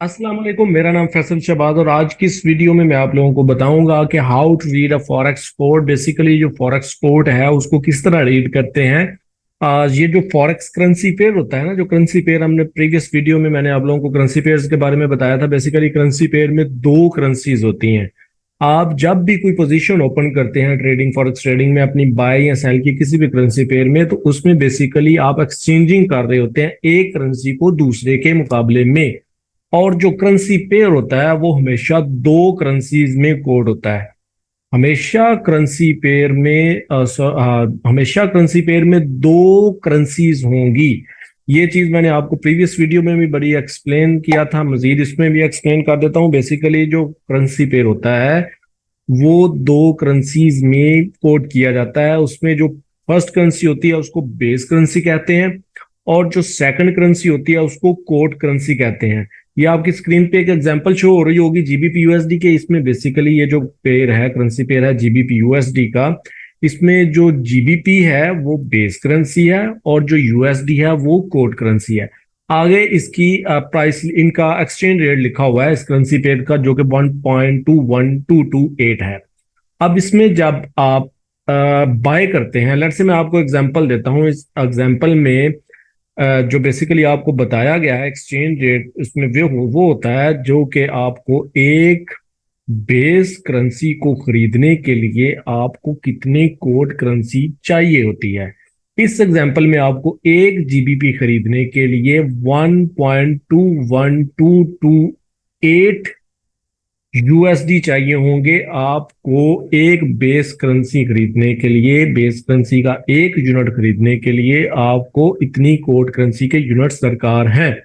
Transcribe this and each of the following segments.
अस्सलाम वालेकुम। मेरा नाम फैसल शहबाज और आज की इस वीडियो में मैं आप लोगों को बताऊंगा कि how to read a forex code. Basically जो फॉरेक्स कोड है उसको किस तरह रीड करते हैं। ये जो फॉरेक्स करेंसी पेयर होता है ना, जो करेंसी पेयर हमने प्रीवियस वीडियो में मैंने आप लोगों को करेंसी पेयर्स के बारे में बताया था। बेसिकली करेंसी पेयर में दो करेंसीज होती हैं। आप जब भी कोई पोजीशन ओपन करते हैं ट्रेडिंग, फॉरेक्स ट्रेडिंग में अपनी बाय या सेल की किसी भी करेंसी पेयर में, तो उसमें बेसिकली आप एक्सचेंजिंग कर रहे होते हैं एक करेंसी को दूसरे के मुकाबले में। और जो करेंसी पेयर होता है वो हमेशा दो करेंसीज में कोड होता है। हमेशा करेंसी पेयर में हमेशा करेंसी पेयर में दो करेंसीज होंगी। ये चीज मैंने आपको प्रीवियस वीडियो में भी बड़ी एक्सप्लेन किया था, मजीद इसमें भी एक्सप्लेन कर देता हूँ। बेसिकली जो करेंसी पेयर होता है वो दो करेंसीज में कोड किया जाता है। उसमें जो फर्स्ट करेंसी होती है उसको बेस करेंसी कहते हैं, और जो सेकंड करेंसी होती है उसको कोड करेंसी कहते हैं। ये आपकी स्क्रीन पे एक एग्जांपल शो हो रही होगी जीबीपी यूएसडी के। इसमें बेसिकली ये जो पेयर है, करेंसी पेयर है जीबीपी यूएसडी का, इसमें जो जीबीपी है वो बेस करेंसी है और जो यूएसडी है वो कोड करेंसी है। आगे इसकी प्राइस, इनका एक्सचेंज रेट लिखा हुआ है इस करेंसी पेयर का, जो कि 1.21228 है। अब इसमें जब आप बाय करते हैं, लेट्स से मैं आपको एग्जांपल देता हूँ। इस एग्जांपल में जो बेसिकली आपको बताया गया है एक्सचेंज रेट, उसमें वो होता है जो कि आपको एक बेस करेंसी को खरीदने के लिए आपको कितने कोड करेंसी चाहिए होती है। इस एग्जांपल में आपको एक जीबीपी खरीदने के लिए 1.21228 यूएसडी चाहिए होंगे आपको। एक बेस करेंसी खरीदने के लिए, बेस करेंसी का एक यूनिट खरीदने के लिए आपको इतनी कोड करेंसी के यूनिट्स दरकार हैं।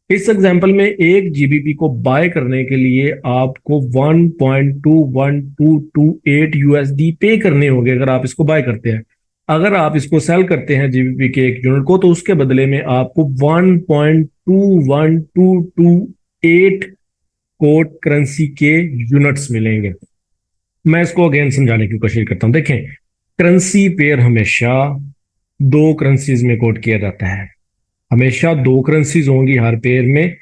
इस एग्जांपल में एक जीबीपी को बाय करने के लिए आपको 1.21228 यूएसडी पे करने होंगे अगर आप इसको बाय करते हैं। अगर आप इसको सेल करते हैं जीबीपी के एक यूनिट को, तो उसके बदले में आपको 1.21228 कोड करेंसी के यूनिट्स मिलेंगे। मैं इसको अगेन समझाने की कोशिश करता हूं। देखें, करेंसी पेयर हमेशा दो करेंसीज में कोड किया जाता है। हमेशा दो करेंसीज होंगी हर पेयर में,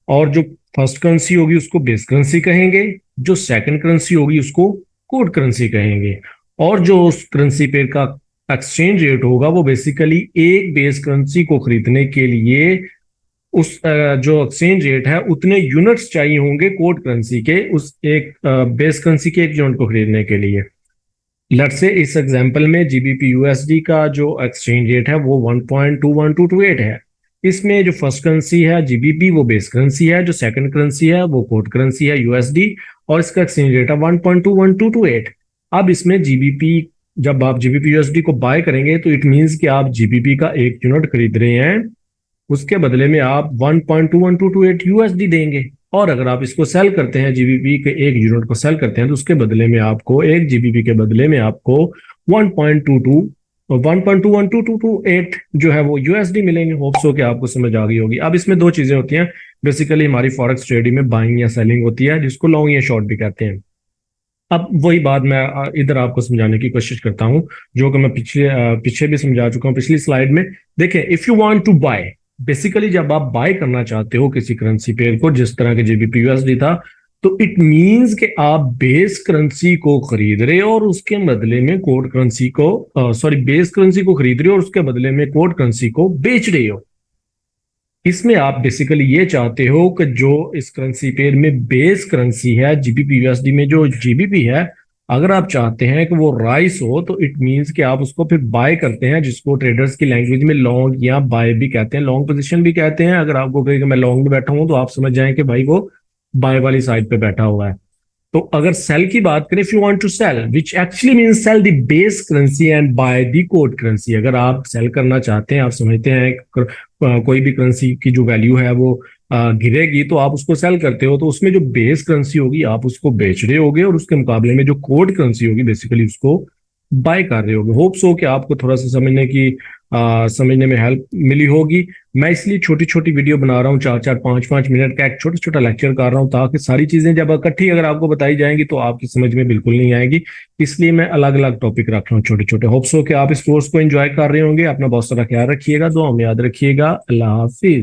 और जो फर्स्ट करेंसी होगी उसको बेस करेंसी कहेंगे, जो सेकंड करेंसी होगी उसको कोड करेंसी कहेंगे। और जो उस करेंसी पेयर का एक्सचेंज रेट होगा वो बेसिकली एक बेस करेंसी को खरीदने के लिए उस जो एक्सचेंज रेट है उतने यूनिट्स चाहिए होंगे कोड करेंसी के, उस एक बेस करेंसी के एक यूनिट को खरीदने के लिए। लेट्स से इस एग्जांपल में जीबीपी यूएसडी का जो एक्सचेंज रेट है वो 1.21228 है। इसमें जो फर्स्ट करेंसी है जीबीपी वो बेस करेंसी है, जो सेकंड करेंसी है वो कोड करेंसी है यूएसडी, और इसका एक्सचेंज रेट है 1.21228। अब इसमें जीबीपी, जब आप जीबीपी यूएसडी को बाय करेंगे तो इट मींस कि आप जीबीपी का एक यूनिट खरीद रहे हैं, उसके बदले में आप 1.21228 यूएसडी देंगे। और अगर आप इसको सेल करते हैं, जीबीपी के एक यूनिट को सेल करते हैं, तो उसके बदले में आपको, एक जीबीपी के बदले में आपको 1.22 जो है वो यूएसडी मिलेंगे। होप्स हो कि आपको समझ आ गई होगी। अब इसमें दो चीजें होती हैं बेसिकली हमारी फॉरेक्स ट्रेडिंग में, बाइंग या सेलिंग होती है, जिसको लॉन्ग या शॉर्ट भी कहते हैं। अब वही बात मैं इधर आपको समझाने की कोशिश करता हूं, जो कि मैं पीछे भी समझा चुका हूं पिछली स्लाइड में। देखें, if you want to buy, basically जब आप बाय करना चाहते हो किसी करेंसी पेयर को, जिस तरह के जीबीपी यूएसडी था, तो इट मींस कि आप बेस करेंसी को खरीद रहे हो और उसके बदले में कोड करेंसी को, बेस करेंसी को खरीद रहे हो और उसके बदले में कोड करेंसी को बेच रहे हो। इसमें आप बेसिकली ये चाहते हो कि जो इस करेंसी पेयर में बेस करेंसी है जीबीपी यूएसडी में जो जीबीपी है, अगर आप चाहते हैं कि वो राइस हो, तो इट मींस कि आप उसको फिर बाय करते हैं, जिसको ट्रेडर्स की लैंग्वेज में लॉन्ग या बाय भी कहते हैं, लॉन्ग पोजीशन भी कहते हैं। अगर आपको कहे कि मैं लॉन्ग में बैठा हूं तो आप समझ जाएं कि भाई वो बाय वाली साइड पे बैठा हुआ है। तो अगर सेल की बात करें, if you want to sell, which actually means sell the base currency and buy the quote currency. अगर आप सेल करना चाहते हैं, आप समझते हैं कोई भी करेंसी की जो वैल्यू है वो गिरेगी, तो आप उसको सेल करते हो, तो उसमें जो बेस करेंसी होगी आप उसको बेच रहे होगे, और उसके मुकाबले में जो कोड करेंसी होगी बेसिकली उसको बाय कर रहे होगे। होप्स हो कि आपको थोड़ा सा समझने में हेल्प मिली होगी। मैं इसलिए छोटी छोटी वीडियो बना रहा हूँ, 4-4 5-5 मिनट का एक छोटा छोटा लेक्चर कर रहा हूँ, ताकि सारी चीजें जब इकट्ठी अगर आपको बताई जाएंगी तो आपकी समझ में बिल्कुल नहीं आएगी। इसलिए मैं अलग अलग टॉपिक रख रहा हूँ छोटे छोटे। होप्स हो कि आप इस कोर्स को एंजॉय कर रहे होंगे। अपना बहुत सारा ख्याल रखिएगा, दुआ में याद रखिएगा। अल्लाह हाफिज।